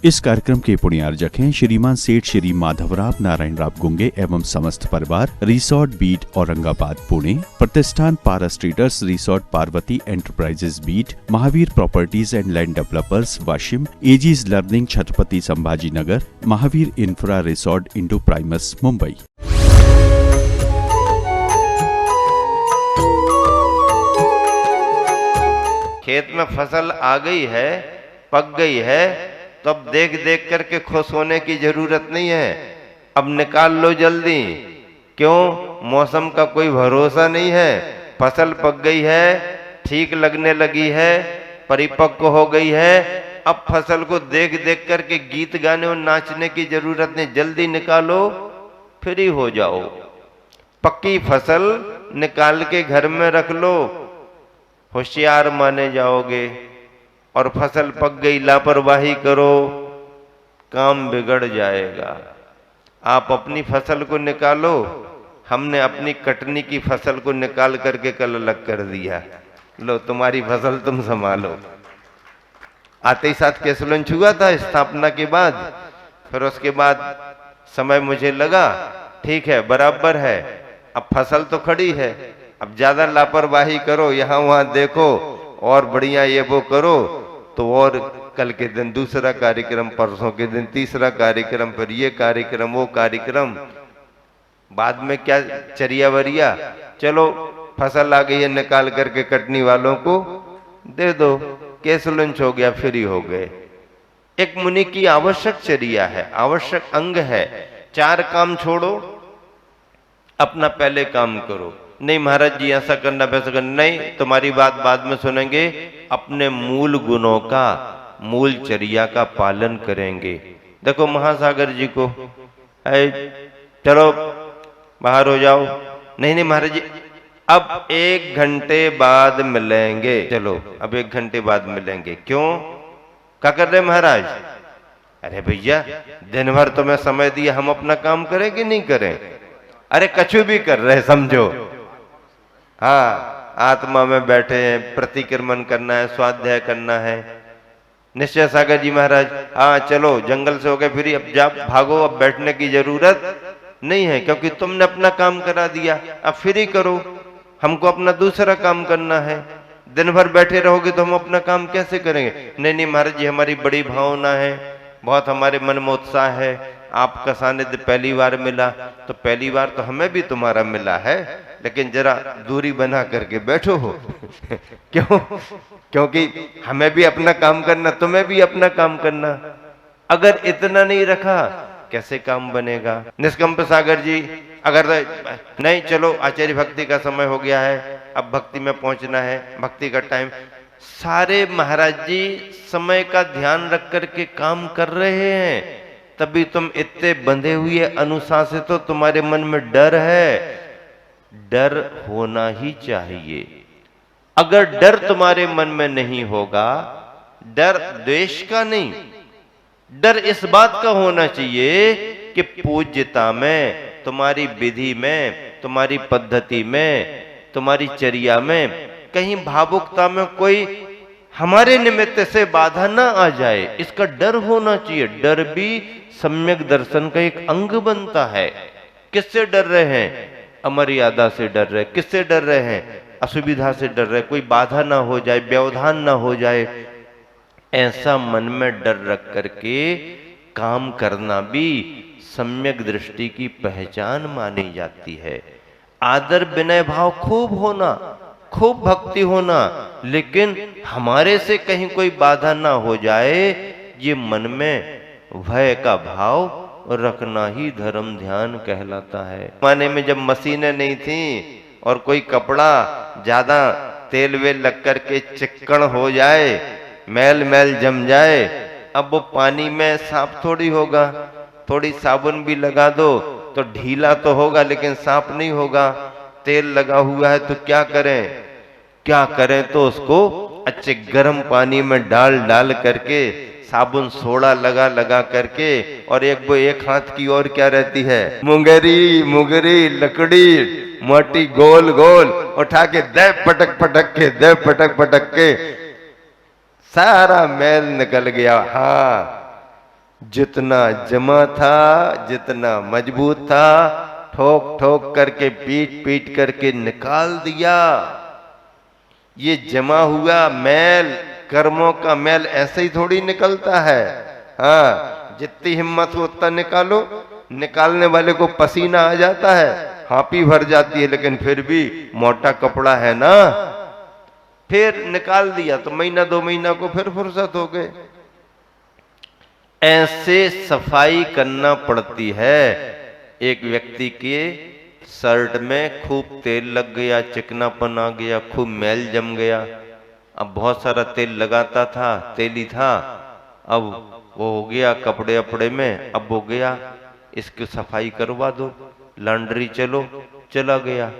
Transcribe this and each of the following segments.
इस कार्यक्रम के पुण्यार्जक हैं श्रीमान सेठ श्री माधवराव नारायण राव गुंगे एवं समस्त परिवार, resort beat Aurangabad Pune, Pratishthan Paras traders, resort Parvati enterprises Beed, Mahavir properties and land developers Washim, एजीज learning Chhatrapati Sambhaji Nagar, Mahavir infra resort Indo Primus Mumbai. खेत में फसल आ गई है, पक गई है, तो अब देख देख करके खुश होने की जरूरत नहीं है। अब निकाल लो जल्दी। क्यों? मौसम का कोई भरोसा नहीं है। फसल पक गई है, ठीक लगने लगी है, परिपक्व हो गई है। अब फसल को देख देख करके गीत गाने और नाचने की जरूरत नहीं, जल्दी निकालो, फ्री हो जाओ। पक्की फसल निकाल के घर में रख लो, होशियार माने जाओगे। और फसल पक गई, लापरवाही करो, काम बिगड़ जाएगा। आप अपनी फसल को निकालो, हमने अपनी कटनी की फसल को निकाल करके कल अलग कर दिया। लो तुम्हारी फसल तुम संभालो। आते ही साथ कैसलंच हुआ था स्थापना के बाद। फिर उसके बाद समय मुझे लगा ठीक है, बराबर है, अब फसल तो खड़ी है, अब ज्यादा लापरवाही करो, यहां वहां देखो और बढ़िया ये वो करो, तो और कल के दिन दूसरा कार्यक्रम, परसों के दिन तीसरा कार्यक्रम, फिर ये कार्यक्रम वो कार्यक्रम, बाद में क्या चरिया वरिया। चलो फसल आ गई है, निकाल करके कटनी वालों को दे दो, केस लंच हो गया, फ्री हो गए। एक मुनि की आवश्यक चर्या है, आवश्यक अंग है। 4 काम छोड़ो, अपना पहले काम करो। नहीं महाराज जी ऐसा करना वैसा करना, नहीं, तुम्हारी बात बाद में सुनेंगे। अपने मूल गुणों का, मूल चर्या का पालन करेंगे। देखो महासागर जी को, चलो बाहर हो जाओ। नहीं नहीं महाराज जी अब 1 घंटे बाद मिलेंगे। चलो अब 1 घंटे बाद मिलेंगे। क्यों? क्या कर रहे महाराज? अरे भैया दिन भर तुम्हें समय दिया, हम अपना काम करें कि नहीं करें? अरे कछु भी कर रहे समझो। हाँ, आत्मा में बैठे हैं, प्रतिक्रमण करना है, स्वाध्याय करना है। निश्चय सागर जी महाराज, हाँ चलो जंगल से हो गए फिर, अब जा भागो, अब बैठने की जरूरत नहीं है, क्योंकि तुमने अपना काम करा दिया, अब फिर ही करो, हमको अपना दूसरा काम करना है। दिन भर बैठे रहोगे तो हम अपना काम कैसे करेंगे? नहीं नहीं महाराज जी हमारी बड़ी भावना है, बहुत हमारे मन में उत्साह है, आपका सानिध्य पहली बार मिला, तो पहली बार तो हमें भी तुम्हारा मिला है, लेकिन जरा दूरी बना करके बैठो हो। क्यों? क्योंकि हमें भी अपना काम करना, तुम्हें भी अपना काम करना। अगर इतना नहीं रखा कैसे काम बनेगा? निष्कंप सागर जी अगर नहीं, चलो आचार्य भक्ति का समय हो गया है, अब भक्ति में पहुंचना है, भक्ति का टाइम। सारे महाराज जी समय का ध्यान रख करके काम कर रहे हैं, तभी तुम इतने बंधे हुए अनुशासित हो, तुम्हारे मन में डर है। डर होना ही चाहिए। अगर डर तुम्हारे मन में नहीं होगा, डर द्वेष का नहीं, डर इस बात का होना चाहिए कि पूज्यता में, तुम्हारी विधि में, तुम्हारी पद्धति में, तुम्हारी चर्या में कहीं भावुकता में कोई हमारे निमित्त से बाधा ना आ जाए, इसका डर होना चाहिए। डर भी सम्यक दर्शन का एक अंग बनता है। किससे डर रहे हैं? अमर्यादा से डर रहे। किससे डर रहे हैं? असुविधा से डर रहे, कोई बाधा ना हो जाए, व्यवधान ना हो जाए। ऐसा मन में डर रख करके काम करना भी सम्यक दृष्टि की पहचान मानी जाती है। आदर विनय भाव खूब होना, खूब भक्ति होना, लेकिन हमारे से कहीं कोई बाधा ना हो जाए, ये मन में भय का भाव रखना ही धर्म ध्यान कहलाता है। जमाने में जब मशीनें नहीं थी और कोई कपड़ा ज्यादा तेल वेल लग करके चिक्कड़ हो जाए, मैल मैल जम जाए, अब वो पानी में साफ थोड़ी होगा। थोड़ी साबुन भी लगा दो तो ढीला तो होगा लेकिन साफ नहीं होगा। तेल लगा हुआ है तो क्या करें? क्या करें तो उसको अच्छे गर्म पानी में डाल डाल करके, साबुन सोडा लगा लगा करके, और एक हाथ की और क्या रहती है, मुंगरी मुंगरी लकड़ी मोटी गोल गोल उठा के दे पटक पटक के, दे पटक पटक के सारा मैल निकल गया। हाँ, जितना जमा था, जितना मजबूत था, ठोक ठोक करके पीट पीट करके निकाल दिया। ये जमा हुआ मैल, कर्मों का मैल ऐसे ही थोड़ी निकलता है। हाँ, जितनी हिम्मत हो उतना निकालो। निकालने वाले को पसीना आ जाता है, हाँपी भर जाती है, लेकिन फिर भी मोटा कपड़ा है ना, फिर निकाल दिया तो महीना 2 महीना को फिर फुर्सत हो गए। ऐसे सफाई करना पड़ती है। एक व्यक्ति के शर्ट में खूब तेल लग गया, चिकनापन आ गया, खूब मैल जम गया। अब बहुत सारा तेल लगाता था, तेली था, अब वो हो गया कपड़े अपड़े में, अब हो गया, इसकी सफाई करवा दो, लॉन्ड्री चलो, चला गया।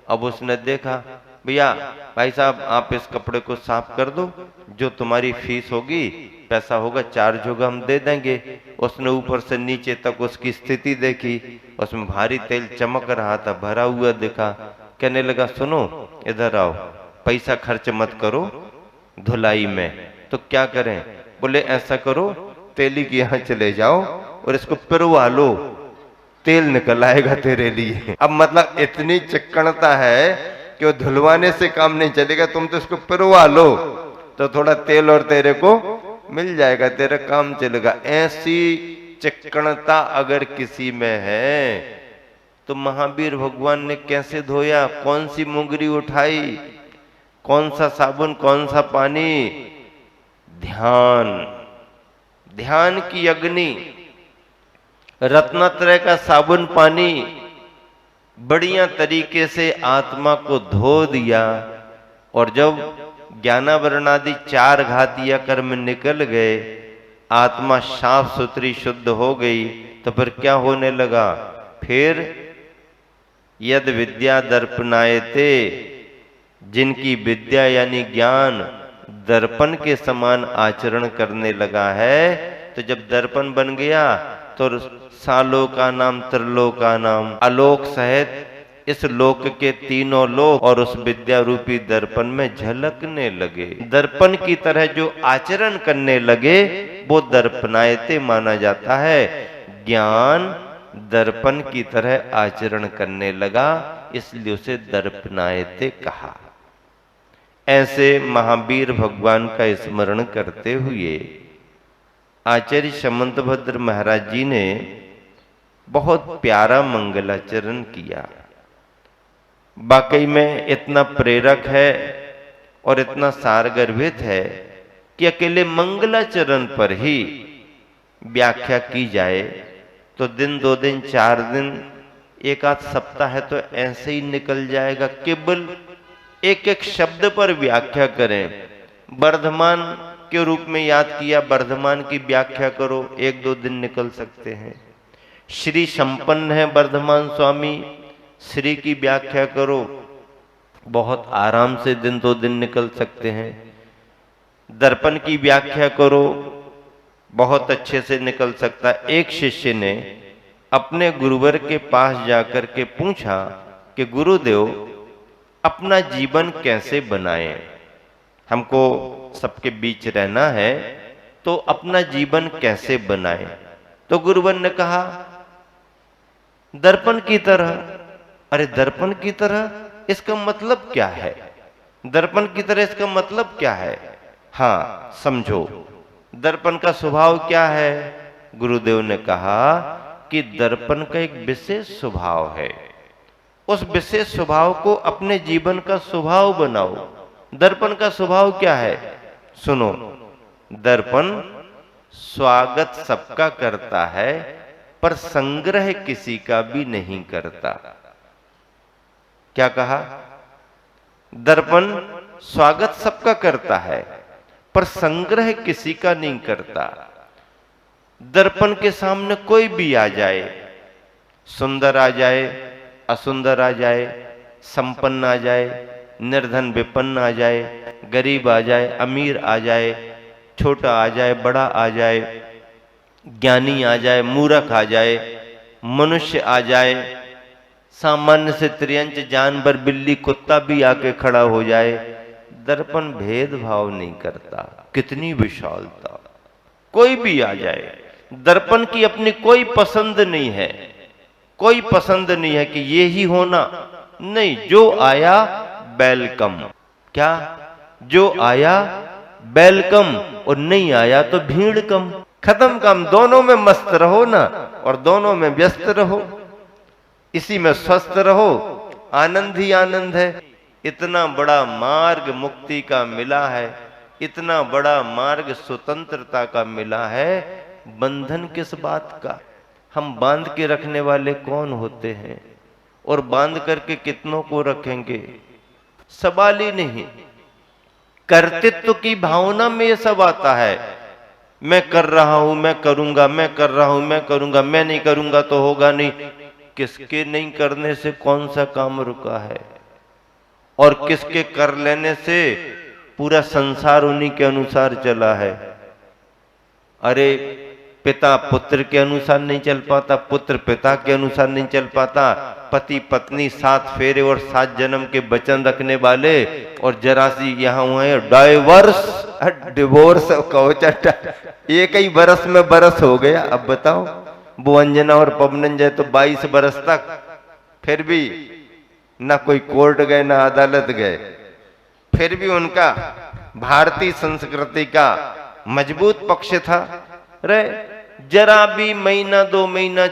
अब उसने देखा, भैया भाई साहब आप इस कपड़े को साफ कर दो, जो तुम्हारी फीस होगी, पैसा होगा, चार्ज होगा, हम दे देंगे। उसने ऊपर से नीचे तक उसकी स्थिति देखी, उसमें भारी तेल चमक रहा था, भरा हुआ दिखा। कहने लगा सुनो इधर आओ, पैसा खर्च मत करो धुलाई में, तो क्या करें? बोले ऐसा करो, तेली के यहाँ चले जाओ और इसको पिरवा लो, तेल निकल आएगा तेरे लिए। अब मतलब इतनी चिक्कणता है कि वो धुलवाने से काम नहीं चलेगा, तुम तो इसको पिरवा लो तो थोड़ा तेल और तेरे को मिल जाएगा, तेरा काम चलेगा। ऐसी चिक्कणता अगर किसी में है तो महावीर भगवान ने कैसे धोया? कौन सी मुंगरी उठाई, कौन सा साबुन, कौन सा पानी? ध्यान, ध्यान की अग्नि, रत्नत्रय का साबुन पानी बढ़िया तरीके से आत्मा को धो दिया। और जब ज्ञानावरणादि 4 घातीय कर्म निकल गए, आत्मा साफ सुथरी शुद्ध हो गई, तो फिर क्या होने लगा? फिर यद विद्या दर्पणायते, जिनकी विद्या यानी ज्ञान दर्पण के समान आचरण करने लगा है, तो जब दर्पण बन गया तो सालोका नाम त्रिलोका नाम, आलोक सहित इस लोक के तीनों लोक और उस विद्या रूपी दर्पण में झलकने लगे। दर्पण की तरह जो आचरण करने लगे वो दर्पणायते माना जाता है। ज्ञान दर्पण की तरह आचरण करने लगा, इसलिए उसे दर्पणायते कहा। ऐसे महावीर भगवान का स्मरण करते हुए आचार्य समंतभद्र महाराज जी ने बहुत प्यारा मंगलाचरण किया। वाकई में इतना प्रेरक है और इतना सारगर्भित है कि अकेले मंगलाचरण पर ही व्याख्या की जाए तो दिन 2 दिन 4 दिन 1 आध सप्ताह है तो ऐसे ही निकल जाएगा। केवल एक एक शब्द पर व्याख्या करें। वर्धमान के रूप में याद किया, वर्धमान की व्याख्या करो, 1-2 दिन निकल सकते हैं। श्री संपन्न है वर्धमान स्वामी, श्री की व्याख्या करो, बहुत आराम से 1-2 दिन निकल सकते हैं। दर्पण की व्याख्या करो, बहुत अच्छे से निकल सकता है। एक शिष्य ने अपने गुरुवर के पास जाकर के पूछा कि गुरुदेव अपना जीवन कैसे बनाएं? हमको सबके बीच रहना है तो अपना जीवन कैसे बनाएं? तो गुरुवर ने कहा दर्पण की तरह। अरे दर्पण की तरह, इसका मतलब क्या है? दर्पण की तरह इसका मतलब क्या है? हाँ समझो, दर्पण का स्वभाव क्या है? गुरुदेव ने कहा कि दर्पण का एक विशेष स्वभाव है, उस विशेष स्वभाव को अपने जीवन का स्वभाव बनाओ। दर्पण का स्वभाव क्या है? सुनो, दर्पण स्वागत सबका करता है पर संग्रह किसी का भी नहीं करता। क्या कहा? दर्पण स्वागत सबका करता है पर संग्रह किसी का नहीं करता। दर्पण के सामने कोई भी आ जाए, सुंदर आ जाए, असुंदर आ जाए, संपन्न आ जाए, निर्धन विपन्न आ जाए, गरीब आ जाए, अमीर आ जाए, छोटा आ जाए, बड़ा आ जाए, ज्ञानी आ जाए, मूर्ख आ जाए, मनुष्य आ जाए, सामान्य से त्रियंच जानवर, बिल्ली, कुत्ता भी आके खड़ा हो जाए, दर्पण भेदभाव नहीं करता। कितनी विशालता! कोई भी आ जाए, दर्पण की अपनी कोई पसंद नहीं है, कोई पसंद नहीं है कि ये ही होना, नहीं, जो आया वेलकम। क्या? जो आया वेलकम, और नहीं आया तो भीड़ कम। खत्म काम। दोनों में मस्त रहो ना, और दोनों में व्यस्त रहो, इसी में स्वस्थ रहो, आनंद ही आनंद है। इतना बड़ा मार्ग मुक्ति का मिला है, इतना बड़ा मार्ग स्वतंत्रता का मिला है, बंधन किस बात का? हम बांध के रखने वाले कौन होते हैं, और बांध करके कितनों को रखेंगे? सवाल ही नहीं। कर्तृत्व की भावना में ये सब आता है। मैं कर रहा हूं, मैं करूंगा, मैं कर रहा हूं, मैं करूंगा, मैं नहीं करूंगा तो होगा नहीं। किसके नहीं करने से कौन सा काम रुका है, और किसके कर लेने से पूरा संसार उन्हीं के अनुसार चला है। अरे पिता पुत्र के अनुसार नहीं चल पाता, पुत्र पिता के अनुसार नहीं चल पाता, पति पत्नी 7 फेरे और 7 जन्म के वचन रखने वाले, और जरा सी यहां हुए डाइवर्स, डिवोर्स कहो चट्टा, एक ही बरस में बरस हो गया। अब बताओ, वो अंजना और पवनंजय तो 22 बरस तक, फिर भी ना कोई कोर्ट गए ना अदालत गए, फिर भी उनका भारतीय संस्कृति का मजबूत पक्ष था। रे जरा भी महीना 2 महीना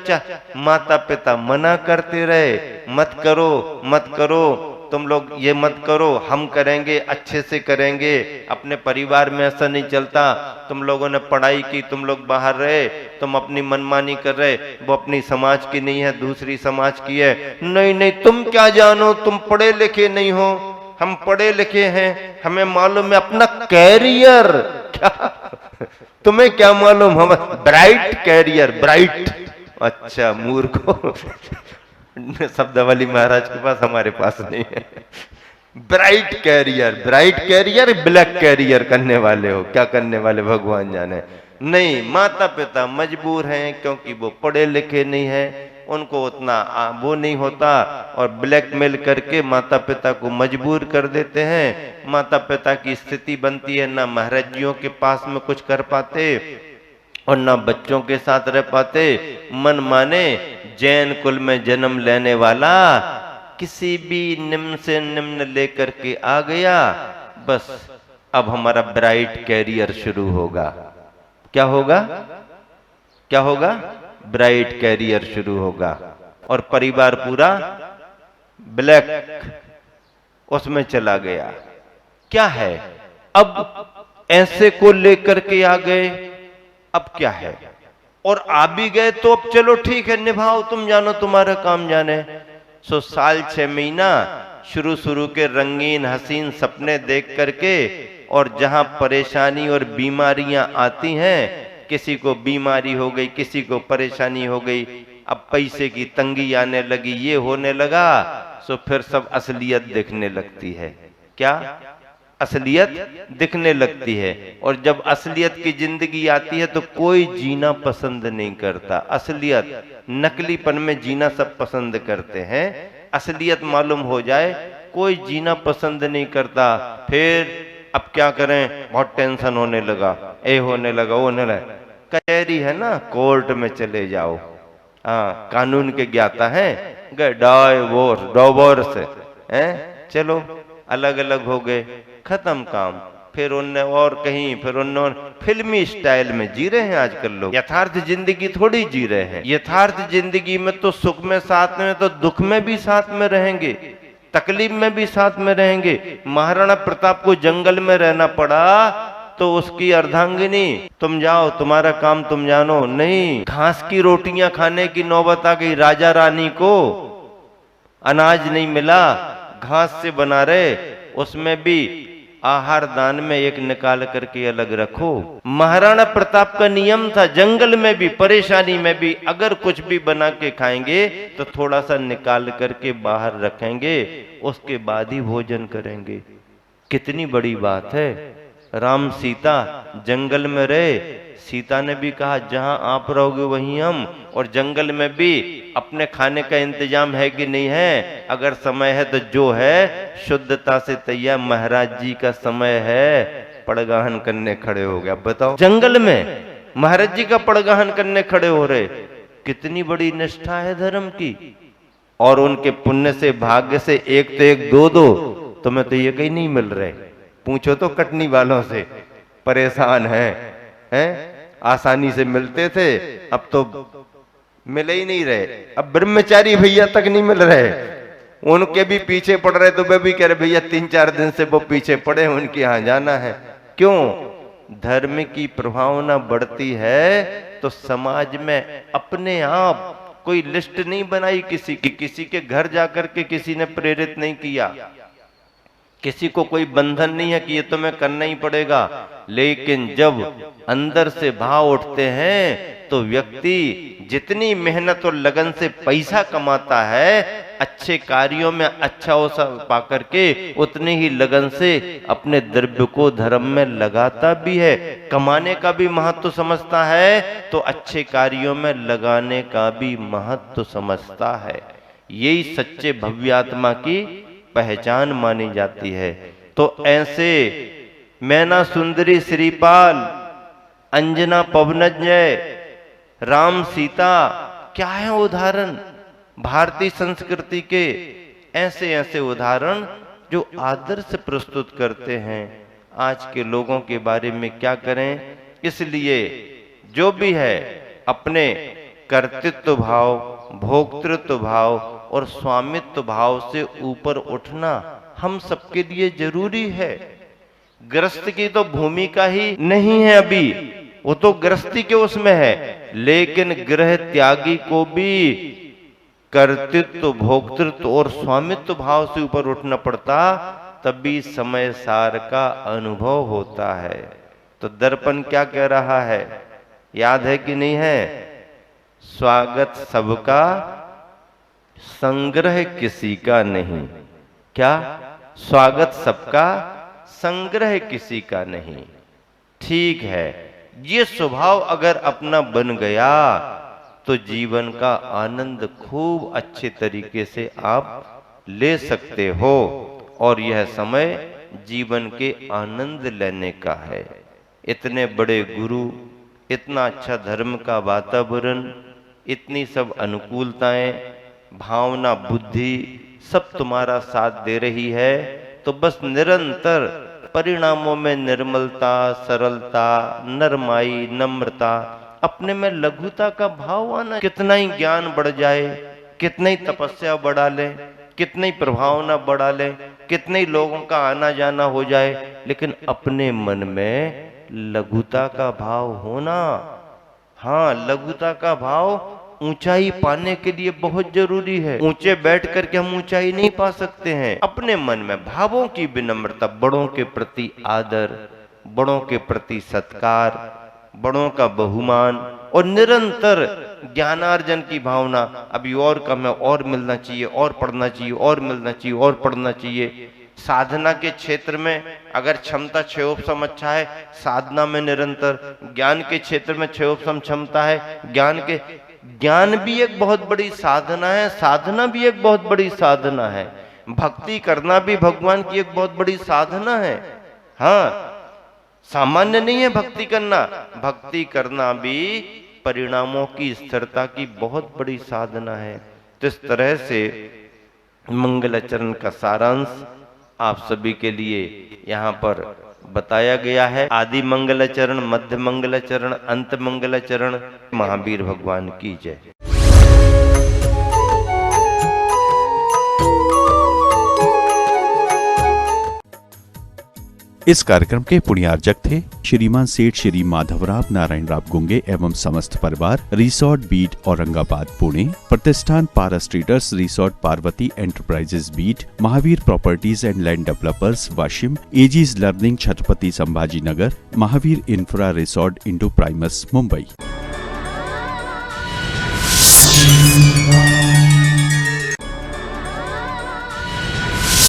माता पिता मना करते रहे, मत करो मत करो, तुम लोग ये मत करो, हम करेंगे, अच्छे से करेंगे, अपने परिवार में ऐसा नहीं चलता, तुम लोगों ने पढ़ाई की, तुम लोग बाहर रहे, तुम अपनी मनमानी कर रहे, वो अपनी समाज की नहीं है, दूसरी समाज की है। नहीं नहीं, तुम क्या जानो, तुम पढ़े लिखे नहीं हो, हम पढ़े लिखे हैं, हमें मालूम है अपना कैरियर। क्या तुम्हें क्या मालूम? हम ब्राइट कैरियर, ब्राइट। अच्छा मूर्खो, शब्दावली महाराज के पास, हमारे पास नहीं है। Bright career, bright career, black career करने वाले हो, क्या करने वाले भगवान जाने। नहीं, माता पिता मजबूर हैं, क्योंकि वो पढ़े लिखे नहीं है, उनको उतना वो नहीं होता, और ब्लैकमेल करके माता पिता को मजबूर कर देते हैं। माता पिता की स्थिति बनती है, ना महाराजियों के पास में कुछ कर पाते और ना बच्चों के साथ रह पाते। मन माने जैन कुल में जन्म लेने वाला किसी भी निम्न से निम्न लेकर के आ गया, बस अब हमारा ब्राइट कैरियर शुरू होगा। क्या होगा? क्या होगा? ब्राइट कैरियर शुरू होगा, और परिवार पूरा ब्लैक उसमें चला गया। क्या है? अब ऐसे को लेकर के आ गए, अब क्या है? और आ भी गए तो अब चलो ठीक है, निभाओ, तुम जानो, तुम्हारा काम जाने। सो साल 6 महीना शुरू के रंगीन हसीन सपने देख करके, और जहां परेशानी और बीमारियां आती हैं, किसी को बीमारी हो गई, किसी को परेशानी हो गई, अब पैसे की तंगी आने लगी, ये होने लगा, सो फिर सब असलियत दिखने लगती है। क्या? असलियत दिखने लगती है। और जब असलियत की जिंदगी आती है तो कोई जीना पसंद नहीं करता। असलियत, नकलीपन में जीना सब पसंद करते हैं, असलियत मालूम हो जाए कोई जीना पसंद नहीं करता। फिर अब क्या करें, बहुत टेंशन होने लगा, ए होने लगा, वो होने लगा। कचहरी है ना, कोर्ट में चले जाओ, हाँ, कानून के ज्ञाता है, डिवोर्स है, चलो अलग अलग हो गए, खत्म काम। फिर उनने और कहीं, फिर उन्होंने फिल्मी स्टाइल में जी रहे हैं आजकल लोग। यथार्थ जिंदगी थोड़ी जी रहे हैं। यथार्थ जिंदगी में तो सुख में साथ में, तो दुख में भी साथ में रहेंगे, तकलीफ में भी साथ में रहेंगे। महाराणा प्रताप को जंगल में रहना पड़ा तो उसकी अर्धांगिनी, तुम जाओ, तुम्हारा काम तुम जानो, नहीं, घास की रोटियां खाने की नौबत आ गई। राजा रानी को अनाज नहीं मिला, घास से बना रहे, उसमें भी आहार दान में एक निकाल करके अलग रखो। महाराणा प्रताप का नियम था, जंगल में भी, परेशानी में भी, अगर कुछ भी बना के खाएंगे तो थोड़ा सा निकाल करके बाहर रखेंगे, उसके बाद ही भोजन करेंगे। कितनी बड़ी बात है। राम सीता जंगल में रहे, सीता ने भी कहा जहां आप रहोगे वहीं हम, और जंगल में भी अपने खाने का इंतजाम है कि नहीं है, अगर समय है तो जो है शुद्धता से तैयार। महाराज जी का समय है, पड़गाहन करने खड़े हो गया। बताओ, जंगल में महाराज जी का पड़गहन करने खड़े हो रहे। कितनी बड़ी निष्ठा है धर्म की। और उनके पुण्य से, भाग्य से एक तो एक दो दो, तुम्हें तो ये कहीं नहीं मिल रहे। पूछो तो कटनी वालों से, परेशान हैं? आसानी से मिलते थे, अब तो मिले ही नहीं रहे। अब ब्रह्मचारी भैया तक नहीं मिल रहे, उनके भी पीछे पड़ रहे। तो वे भी कह रहे भैया 3-4 दिन से वो पीछे पड़े, उनके यहाँ जाना है। क्यों? धर्म की प्रभावना बढ़ती है तो समाज में अपने आप, कोई लिस्ट नहीं बनाई किसी की, किसी के घर जाकर के किसी ने प्रेरित नहीं किया, किसी को कोई बंधन नहीं है कि ये तुम्हें करना ही पड़ेगा। लेकिन जब अंदर से भाव उठते हैं तो व्यक्ति जितनी मेहनत और लगन से पैसा कमाता है, अच्छे कार्यों में अच्छा अवसर पाकर के, उतनी ही लगन से अपने द्रव्य को धर्म में लगाता भी है। कमाने का भी महत्व समझता है तो अच्छे कार्यों में लगाने का भी महत्व समझता है। यही सच्चे भव्यात्मा की पहचान मानी जाती है। तो ऐसे मैना सुंदरी श्रीपाल, अंजना पवनजय, राम सीता, क्या है उदाहरण भारतीय संस्कृति के। ऐसे ऐसे उदाहरण जो आदर्श प्रस्तुत करते हैं। आज के लोगों के बारे में क्या करें? इसलिए जो भी है अपने कर्तृत्व भाव, भोक्तृत्व भाव और स्वामित्व भाव से ऊपर उठना हम सबके लिए जरूरी है। गृहस्थ की तो भूमिका ही नहीं है अभी, वो तो गृहस्थी के उसमें है, लेकिन गृह त्यागी को भी कर्तृत्व, भोक्तृत्व और स्वामित्व भाव से ऊपर उठना पड़ता, तभी समय सार का अनुभव होता है। तो दर्पण क्या कह रहा है, याद है कि नहीं है? स्वागत सबका, संग्रह किसी का नहीं। क्या? स्वागत सबका, संग्रह किसी का नहीं। ठीक है, ये स्वभाव अगर अपना बन गया तो जीवन का आनंद खूब अच्छे तरीके से आप ले सकते हो। और यह समय जीवन के आनंद लेने का है। इतने बड़े गुरु, इतना अच्छा धर्म का वातावरण, इतनी सब अनुकूलताएं, भावना, बुद्धि सब तुम्हारा साथ दे रही है। तो बस निरंतर परिणामों में निर्मलता, सरलता, नरमाई, नम्रता, अपने में लघुता का भाव आना। कितना ही ज्ञान बढ़ जाए, कितनी तपस्या बढ़ा ले, कितनी प्रभावना बढ़ा ले, कितने लोगों का आना जाना हो जाए, लेकिन अपने मन में लघुता का भाव होना। हाँ, लघुता का भाव ऊंचाई पाने के लिए बहुत जरूरी है। ऊंचे बैठ करके हम ऊंचाई नहीं पा सकते हैं। अपने मन में भावों की विनम्रता, बड़ों के प्रति आदर, बड़ों के प्रति सत्कार, बड़ों का बहुमान और निरंतर ज्ञानार्जन की भावना। अभी और कम है, और मिलना चाहिए, और पढ़ना चाहिए, और मिलना चाहिए, और पढ़ना चाहिए। साधना के क्षेत्र में अगर क्षमता क्षयोपम अच्छा है, साधना में निरंतर, ज्ञान के क्षेत्र में क्षयोपम क्षमता है, ज्ञान भी एक बहुत बड़ी साधना है, साधना भी एक बहुत बड़ी साधना है, भक्ति करना भी भगवान की एक बहुत बड़ी साधना है। हाँ, सामान्य नहीं है भक्ति करना, भक्ति करना भी परिणामों की स्थिरता की बहुत बड़ी साधना है। तो इस तरह से मंगलाचरण का सारांश आप सभी के लिए यहाँ पर बताया गया है। आदि मंगलाचरण, मध्य मंगलाचरण, अंत मंगलाचरण। महावीर भगवान की जय। इस कार्यक्रम के पुण्यार्जक थे श्रीमान सेठ श्री माधवराव नारायण राव गुंगे एवं समस्त परिवार, resort beat Aurangabad Pune, Pratishthan Paras traders, resort Parvati enterprises Beed, Mahavir properties and land developers Washim, एजीज learning Chhatrapati Sambhaji Nagar, Mahavir infra resort Indo Primus Mumbai.